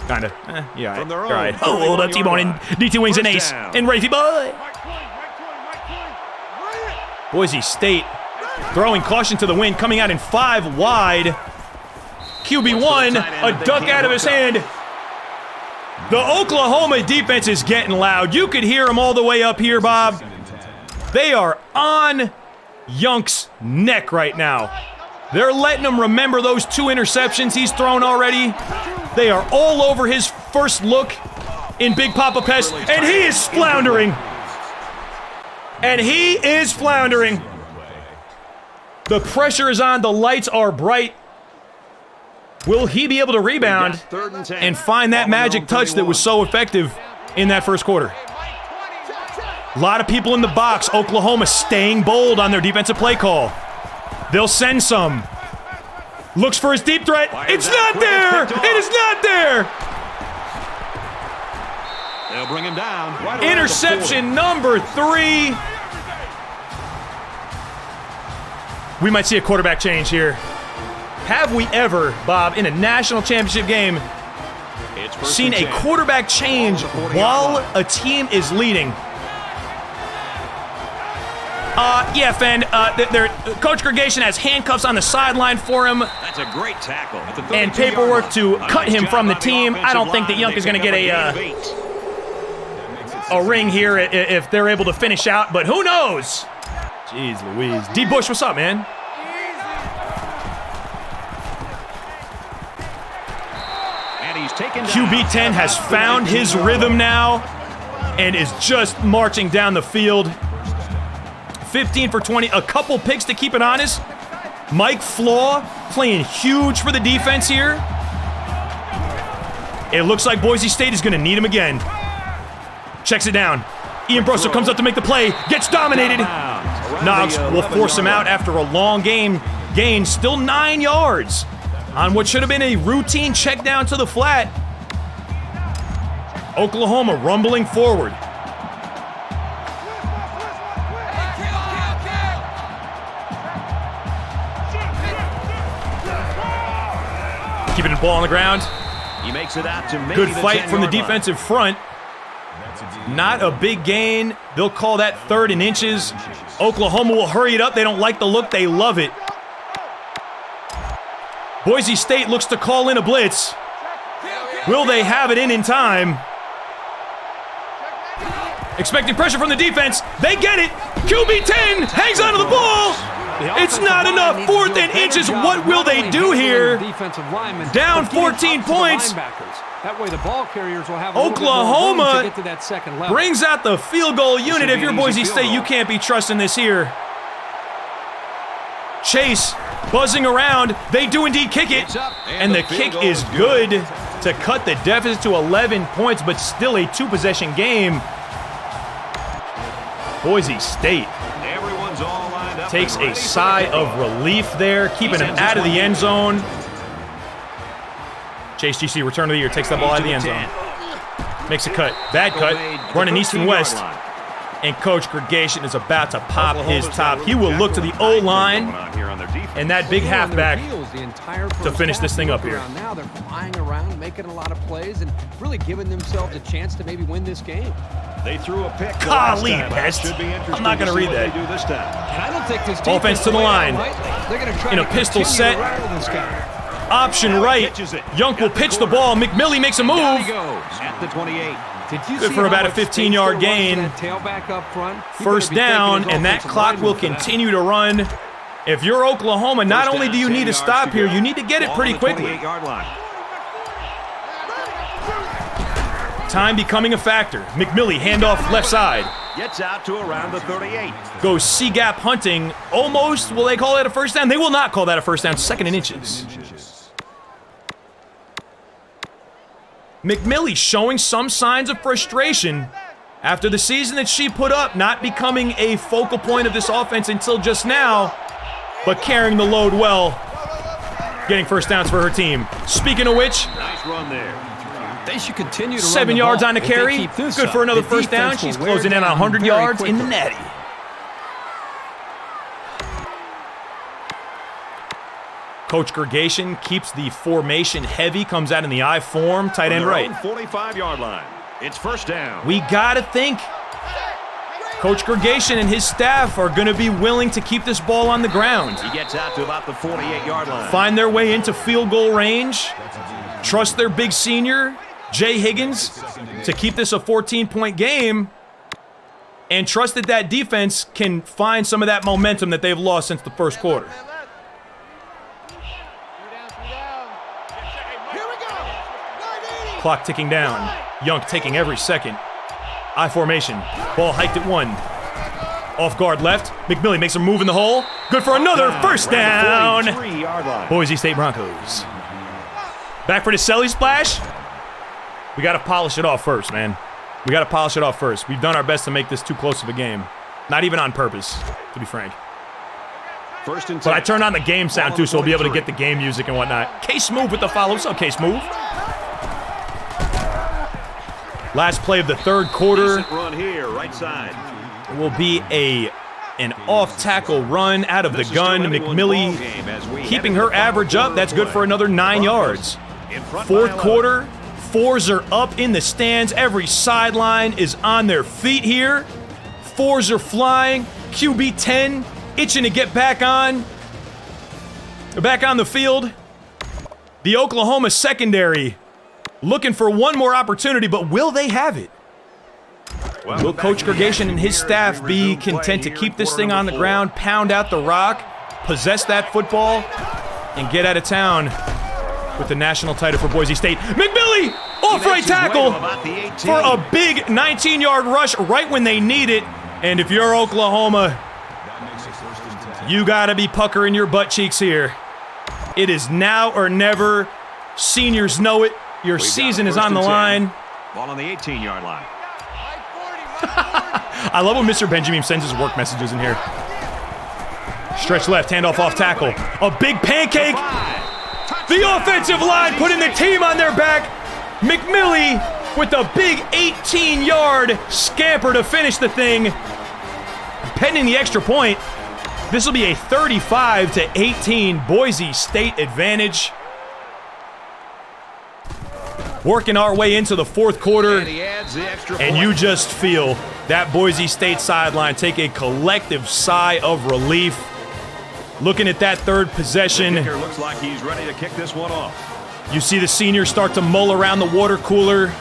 Kinda. Yeah, all right. Oh, hold up, T-Bone and DT Wings and Ace and Rafey Boy. Boise State throwing caution to the wind, coming out in 5 wide. QB1, a duck out of his hand. The Oklahoma defense is getting loud. You could hear them all the way up here, Bob. They are on Yunk's neck right now. They're letting him remember those 2 interceptions he's thrown already. They are all over his first look in Big Papa Pest, and he is floundering. And he is floundering. The pressure is on. The lights are bright. Will he be able to rebound and find that magic touch that was so effective in that first quarter? A lot of people in the box. Oklahoma staying bold on their defensive play call. They'll send some. Looks for his deep threat. It's not there. It is not there. They'll bring him down. Interception number 3. We might see a quarterback change here. Have we ever, Bob, in a national championship game, seen a quarterback change while a team is leading? Yeah, Fen. Coach Gregation has handcuffs on the sideline for him. That's a great tackle. And paperwork to cut him from the team. I don't think that Yunk is going to get a ring here if they're able to finish out, but who knows? Jeez Louise. D. Bush, what's up, man? QB10 has found his rhythm now and is just marching down the field. 15 for 20, a couple picks to keep it honest. Mike Flaw playing huge for the defense here. It looks like Boise State is going to need him again. Checks it down. Ian Brosser comes up to make the play, gets dominated. Noggs will force him out after a long gain, still 9 yards on what should have been a routine check down to the flat. Oklahoma rumbling forward. Keeping the ball on the ground. He makes it out to maybe good fight from the defensive front. Not a big gain. They'll call that 3rd and inches. Oklahoma will hurry it up. They don't like the look. They love it. Boise State looks to call in a blitz. Will they have it in time? Expecting pressure from the defense. They get it. QB10 hangs onto the ball. It's not enough. 4th and inches. What will they do here? Down 14 points. That way the ball carriers will have Oklahoma to get to that second level. Brings out the field goal unit. If you're Boise State, you can't be trusting this here. Chase buzzing around. They do indeed kick it. And the kick is good to cut the deficit to 11 points, but still a 2-possession game. Boise State takes a sigh of relief there, keeping him out of the end zone. Chase GC, return of the year, takes that ball out of the end zone. Makes a cut. Bad cut. Running east and west. And Coach Gregation is about to pop his top. He will look to the O-line and that big halfback to finish this thing up here. Now they're flying around, making a lot of plays, and really giving themselves a chance to maybe win this game. They threw a pick. Golly, Pest. I'm not going to read that. And I don't think this offense to the line. In a pistol set. Option right. Yunk will pitch the ball. McMillie makes a move. At the 28. Good for about a 15-yard gain. First down, and that clock will continue to run. If you're Oklahoma, not only do you need to stop here, you need to get it pretty quickly. Time becoming a factor. McMillie, handoff left side. Gets out to around the 38. Goes C-gap hunting. Almost, will they call that a first down? They will not call that a first down. 2nd and inches. McMillie showing some signs of frustration after the season that she put up, not becoming a focal point of this offense until just now, but carrying the load well, getting first downs for her team. Speaking of which, Nice run there. They should continue to 7 run the yards ball. on the If they carry. keep this Good up, for another the first down. defense will She's wear closing in on down 100 very yards in the quickly. natty. Coach Gregation keeps the formation heavy, comes out in the I form, tight end right. 45-yard line. It's first down. We gotta think Coach Gregation and his staff are gonna be willing to keep this ball on the ground. He gets out to about the 48-yard line. Find their way into field goal range. Trust their big senior, Jay Higgins, to keep this a 14-point game. And trust that that defense can find some of that momentum that they've lost since the first quarter. Clock ticking down. Young taking every second. I formation. Ball hiked at 1. Off guard left. McMillie makes a move in the hole. Good for another first down. 43-yard line. Boise State Broncos. Back for the Selly splash. We got to polish it off first, man. We got to polish it off first. We've done our best to make this too close of a game. Not even on purpose, to be frank. First and 10. But I turned on the game sound too, so we'll be able to get the game music and whatnot. Case Move with the follow. What's up, Case Move? Last play of the third quarter. Decent run here, right side. Will be an off-tackle run out of the gun. McMillie keeping her average up. That's good for another 9 yards. Fourth quarter, 4s are up in the stands. Every sideline is on their feet here. 4s are flying. QB 10 itching to get back on the field. The Oklahoma secondary looking for one more opportunity, but will they have it? Will Coach Gregation and his staff be content to keep this thing on the ground, pound out the rock, possess that football, and get out of town with the national title for Boise State? McMillie, off-right tackle for a big 19-yard rush right when they need it. And if you're Oklahoma, you got to be puckering your butt cheeks here. It is now or never. Seniors know it. Your season is on the line. Ball on the 18-yard line. I love when Mr. Benjamin sends his work messages in here. Stretch left, handoff off tackle. A big pancake. The offensive line putting the team on their back. McMillie with a big 18-yard scamper to finish the thing. Pending the extra point, this will be a 35-18 Boise State advantage. Working our way into the fourth quarter, and you just feel that Boise State sideline take a collective sigh of relief. Looking at that third possession, The kicker looks like he's ready to kick this one off. you see the seniors start to mull around the water cooler.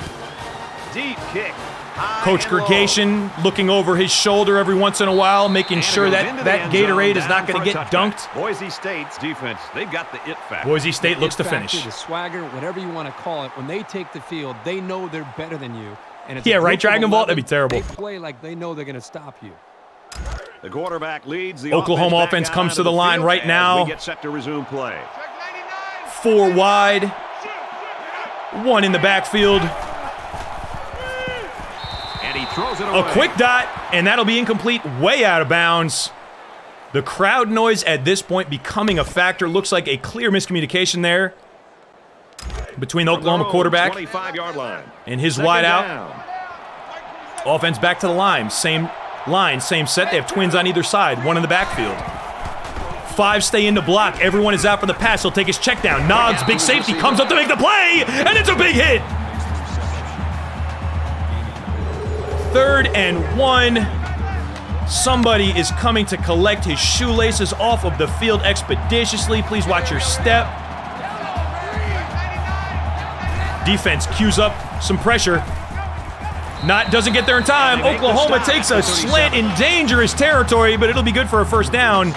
Deep kick. High Coach and low. Gregation looking over his shoulder every once in a while, making And it sure goes that into the that end zone, Gatorade is down not going for to a get touchback. dunked. Boise State's defense, they've got the it factor. Boise State looks to It factor, finish. The swagger, whatever you want to call it, when they take the field, they know they're better than you. And it's Yeah, a right, group of Dragon Ball? 11, That'd be terrible. They play like they know they're going to stop you. The quarterback leads the Oklahoma back offense out comes onto to the line field right as now. We get set to resume play. 4 wide. 1 in the backfield. And he throws it away. A quick dot, and that'll be incomplete, way out of bounds. The crowd noise at this point becoming a factor. Looks like a clear miscommunication there between the Oklahoma quarterback 25-yard line. and his Second wide out. down. Offense back to the line. Same set. They have twins on either side. 1 in the backfield. 5 stay in to block. Everyone is out for the pass. He'll take his check down. Noggs, big safety, comes up to make the play, and it's a big hit. 3rd and 1. Somebody is coming to collect his shoelaces off of the field expeditiously. Please watch your step. Defense cues up some pressure. Doesn't get there in time. Oklahoma takes a slant in dangerous territory, but it'll be good for a first down.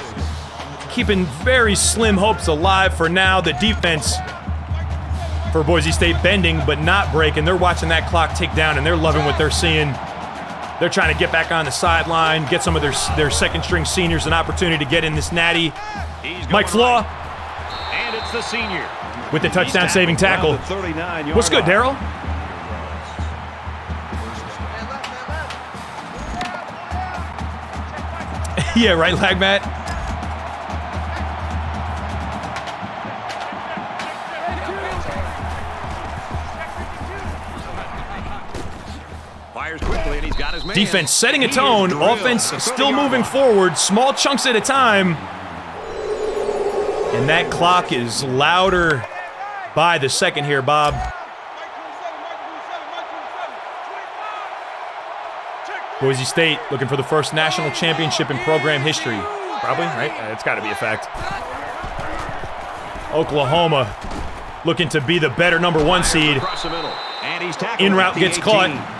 Keeping very slim hopes alive for now. The defense for Boise State, bending but not breaking. They're watching that clock tick down, and they're loving what they're seeing. They're trying to get back on the sideline, get some of their second-string seniors an opportunity to get in this natty. Mike Flaw. And it's the senior. With the touchdown-saving tackle. What's good, Daryl? Yeah, right, Lagmat? Fires quickly, and he's got his man. Defense setting a tone. Offense still moving forward, small chunks at a time. And that clock is louder by the second here, Bob. Boise State looking for the first national championship in program history. Probably, right? It's got to be a fact. Oklahoma looking to be the better _1 seed. In route gets caught.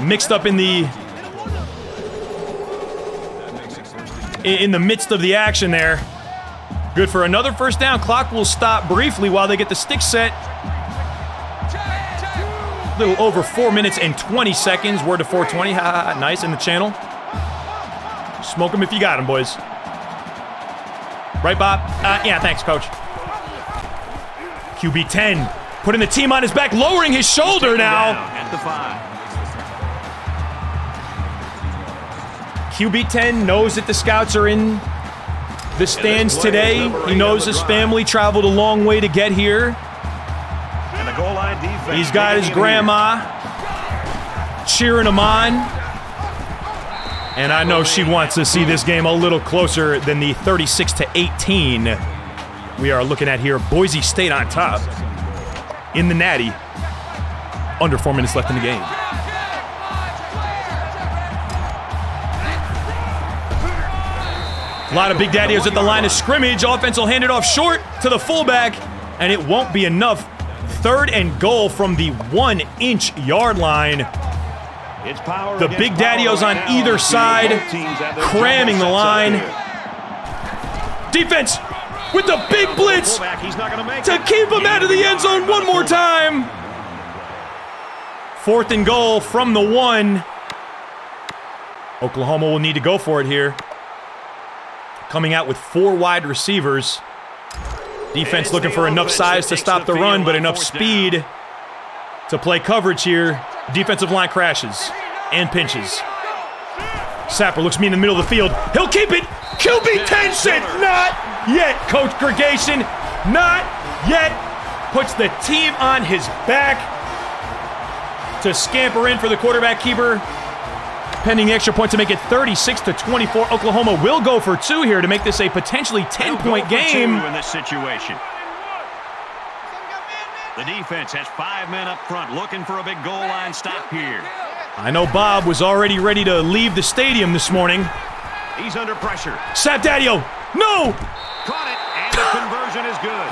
Mixed up in the midst of the action there. Good for another first down. Clock will stop briefly while they get the stick set. A little over 4 minutes and 20 seconds. Word to 420. Ha, nice in the channel. Smoke them if you got them, boys. Right, Bob? Yeah, thanks, Coach. QB 10 putting the team on his back, lowering his shoulder now. At the 5. QB 10 knows that the scouts are in the stands today. He knows his family traveled a long way to get here. And the goal line defense. He's got his grandma cheering him on. And I know she wants to see this game a little closer than the 36-18 we are looking at here. Boise State on top in the natty. Under 4 minutes left in the game. A lot of big daddios at the line of scrimmage. Offense will hand it off short to the fullback, and it won't be enough. 3rd and goal from the 1-inch yard line. The big daddios on either side, cramming the line. Defense with the big blitz to keep him out of the end zone one more time. 4th and goal from the 1. Oklahoma will need to go for it here. Coming out with 4 wide receivers. Defense looking for enough size to stop the run, but enough speed to play coverage here. Defensive line crashes and pinches. Sapper looks me in the middle of the field. He'll keep it. QB 10 said not yet, Coach Gregation. Not yet. Puts the team on his back to scamper in for the quarterback keeper. Pending the extra point to make it 36-24. Oklahoma will go for 2 here to make this a potentially 10-point game. In this situation. The defense has 5 men up front looking for a big goal line stop here. I know Bob was already ready to leave the stadium this morning. He's under pressure. Sapdadio, no! Caught it, and the conversion is good.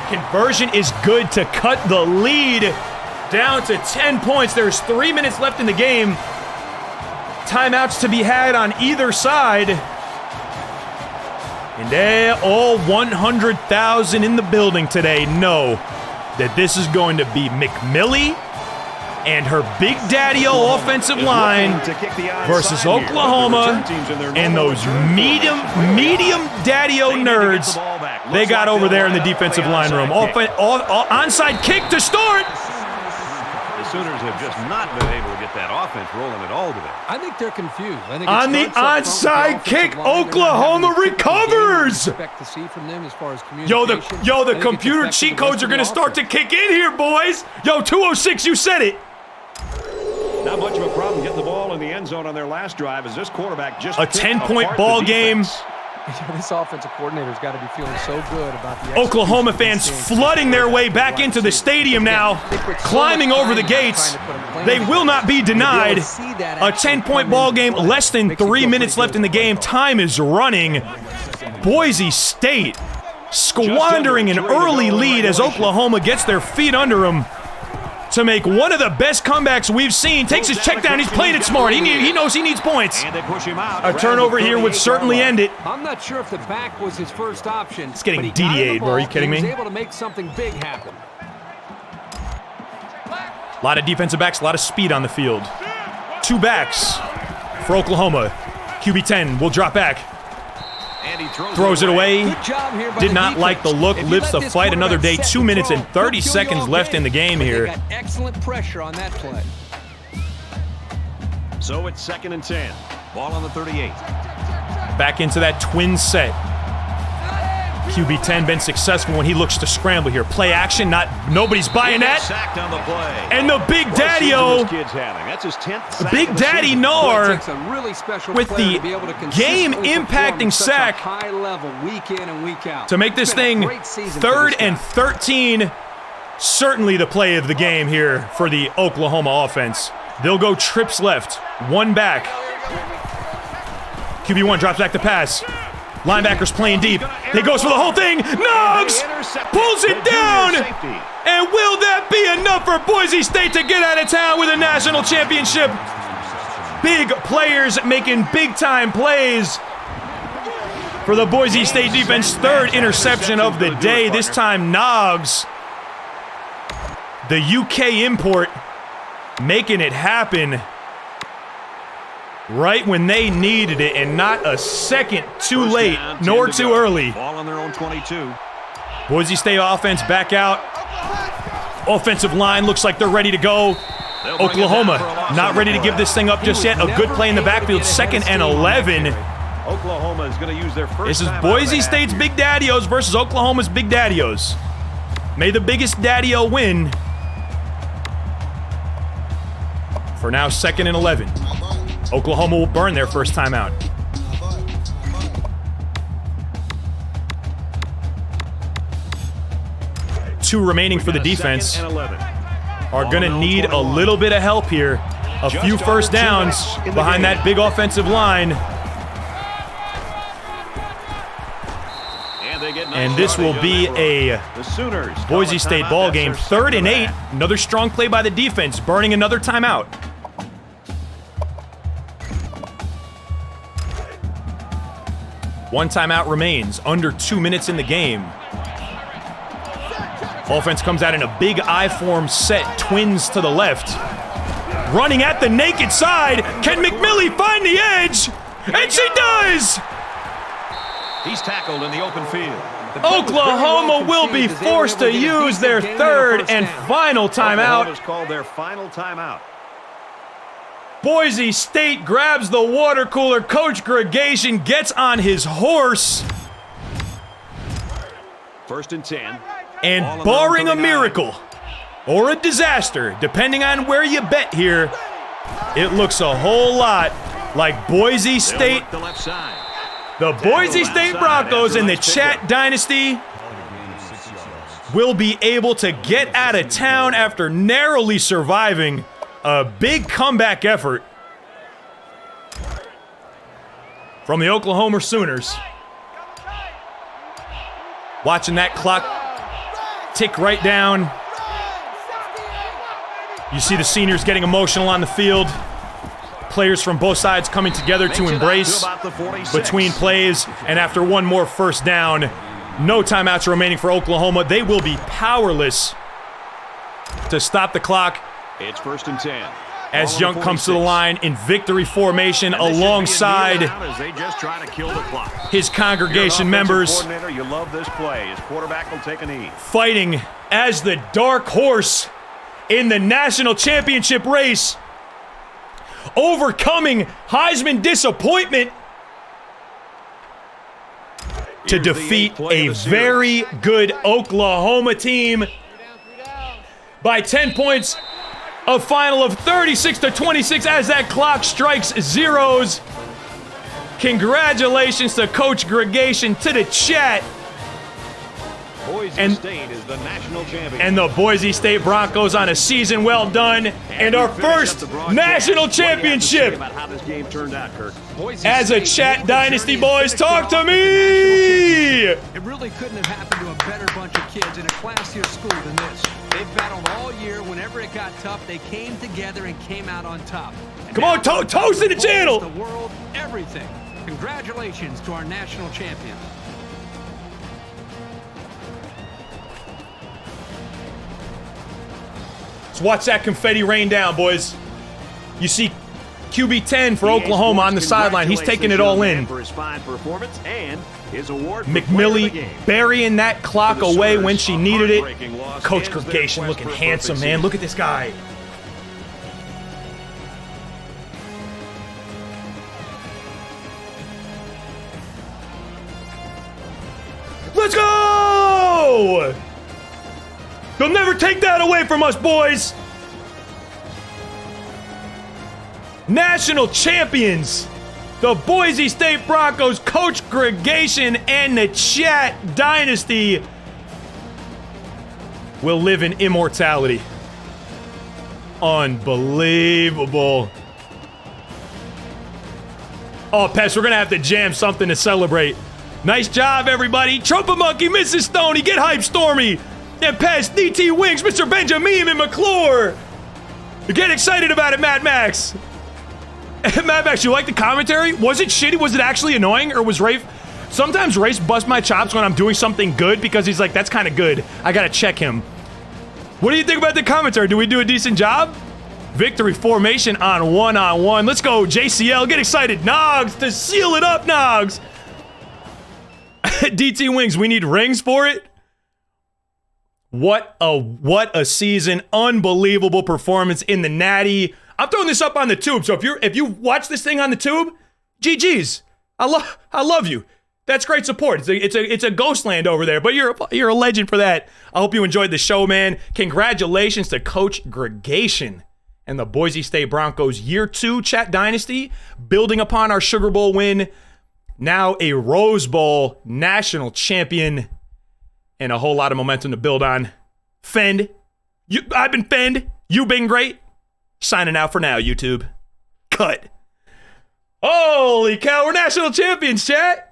Conversion is good to cut the lead down to 10 points. There's 3 minutes left in the game. Timeouts to be had on either side. And all 100,000 in the building today know that this is going to be McMillie and her big daddy-o offensive line versus Oklahoma and those medium daddy-o nerds they got over there in the defensive line room. Onside kick to start. The Sooners have just not been able to get that offense rolling at all today. I think they're confused. On the onside kick, Oklahoma recovers. Yo, the computer cheat codes are going to start to kick in here, boys. Yo, 206, you said it. Not much of a problem getting the ball in the end zone on their last drive as this quarterback just a 10-point ball game. This offensive coordinator's got to be feeling so good about the Oklahoma fans flooding their way back into the stadium now, climbing over the gates. They will not be denied. A 10-point ball game, less than 3 minutes left in the game. Time is running. Boise State squandering an early lead as Oklahoma gets their feet under them. to make one of the best comebacks we've seen. Takes his check down. He's playing it smart. He knows he needs points. And they push him out. A turnover here would certainly end it. I'm not sure if the back was his first option. It's getting but he got DDA'd, the bro. Are you ball, kidding me? He was able to make something big happen. A lot of defensive backs, a lot of speed on the field. 2 backs for Oklahoma. QB10 will drop back. And he Throws it away. Good job here by Did the not like the defense. look. If you Lives let to this fight another day. quarterback set 2 minutes and control, 30 he'll kill you seconds all left game. in the game But they here. got excellent pressure on that play. So it's 2nd and 10. Ball on the 38. Back into that twin set. QB10 been successful when he looks to scramble here. Play action, nobody's buying that. Sacked on the play. And the Big What a season Daddy-o, this kid's having. That's his 10th sack Big of the Daddy season. Nar, Takes a really special with player the to be able to consistently game-impacting perform at such a sack high level week in and week out. to make this It's been a thing great season for 3rd this and guy. 13. Certainly the play of the game here for the Oklahoma offense. They'll go trips left, 1 back. QB1 drops back to pass. Linebackers playing deep. He goes for the whole thing. Nuggs pulls it down. And will that be enough for Boise State to get out of town with a national championship? Big players making big-time plays for the Boise State defense. 3rd interception of the day. This time Nuggs, the UK import, making it happen right when they needed it, and not a second too late, nor too early. Ball on their own 22. Boise State offense back out. Offensive line looks like they're ready to go. Oklahoma not ready to give this thing up just yet. A good play in the backfield, 2nd and 11. Oklahoma is going to use their first. This is time out of Boise the State's Big Daddy-O's versus Oklahoma's Big Daddy-O's. May the biggest Daddy-O win. For now, 2nd and 11. Oklahoma will burn their first time out. Two remaining for the defense. Are going to need a little bit of help here. A few first downs behind that big offensive line. And this will be a Boise State ball game. 3rd and 8. Another strong play by the defense, burning another timeout. One timeout remains. Under 2 minutes in the game. Offense comes out in a big I-form set. Twins to the left. Running at the naked side. Can McMillie find the edge? And she does! He's tackled in the open field. Oklahoma will be forced to use their 3rd and final timeout. Oklahoma's called their final timeout. Boise State grabs the water cooler. Coach Gregation gets on his horse. 1st and 10. And barring a miracle or a disaster, depending on where you bet here, it looks a whole lot like Boise State. The left side. The Boise State Broncos in the Chat Dynasty will be able to get out of town after narrowly surviving a big comeback effort from the Oklahoma Sooners. Watching that clock tick right down. You see the seniors getting emotional on the field. Players from both sides coming together to embrace between plays. And after one more first down, no timeouts remaining for Oklahoma. They will be powerless to stop the clock. It's 1st and 10. As Young comes to the line in victory formation alongside his congregation members. You love this play. His quarterback will take a knee. Fighting as the dark horse in the national championship race. Overcoming Heisman disappointment to defeat a very good Oklahoma team by 10 points. A final of 36-26 as that clock strikes zeros. Congratulations to Coach Gregation, to the chat. Boise State is the national champion. And the Boise State Broncos on a season well done and our first national championship. About how this game turned out, Kirk. Boise As a State Chat won the Dynasty journey and boys, finished talk it to off with the national championship. me! It really couldn't have happened to a better bunch of kids in a classier school than this. They've battled all year. Whenever it got tough, they came together and came out on top. And Come on, now toast to the channel! The world, everything. Congratulations to our national champions. Let's watch that confetti rain down, boys. You see QB 10 for Oklahoma on the sideline. He's taking it all in. For his fine performance and his award for player of the McMillie game. burying that clock For the away Sooners, when she a needed it. heartbreaking loss Coach ends their Gregation quest looking for a handsome, perfect man. season. Look at this guy. Let's go! They'll never take that away from us, boys. National champions, the Boise State Broncos, Coach Gregation and the Chat Dynasty will live in immortality. Unbelievable. Oh, Pest, we're going to have to jam something to celebrate. Nice job, everybody. Trumpet Monkey, Mrs. Stoney, get hype, Stormy. And Pest, DT Wings, Mr. Benjamin, and McClure. Get excited about it, Mad Max. Mad Max, you like the commentary? Was it shitty? Was it actually annoying? Or was Rafe... Sometimes Rafe busts my chops when I'm doing something good because he's like, that's kind of good. I got to check him. What do you think about the commentary? Do we do a decent job? Victory formation on one-on-one. Let's go, JCL. Get excited. Nogs to seal it up, Nogs. DT Wings, we need rings for it. What a season. Unbelievable performance in the Natty. I'm throwing this up on the tube, so if you watch this thing on the tube, GG's. I love you. That's great support. It's a ghost land over there, but you're a legend for that. I hope you enjoyed the show, man. Congratulations to Coach Gregation and the Boise State Broncos. Year 2 Chat Dynasty, building upon our Sugar Bowl win. Now a Rose Bowl national champion and a whole lot of momentum to build on. Fend. I've been Fend. You've been great. Signing out for now, YouTube. Cut. Holy cow, we're national champions, chat.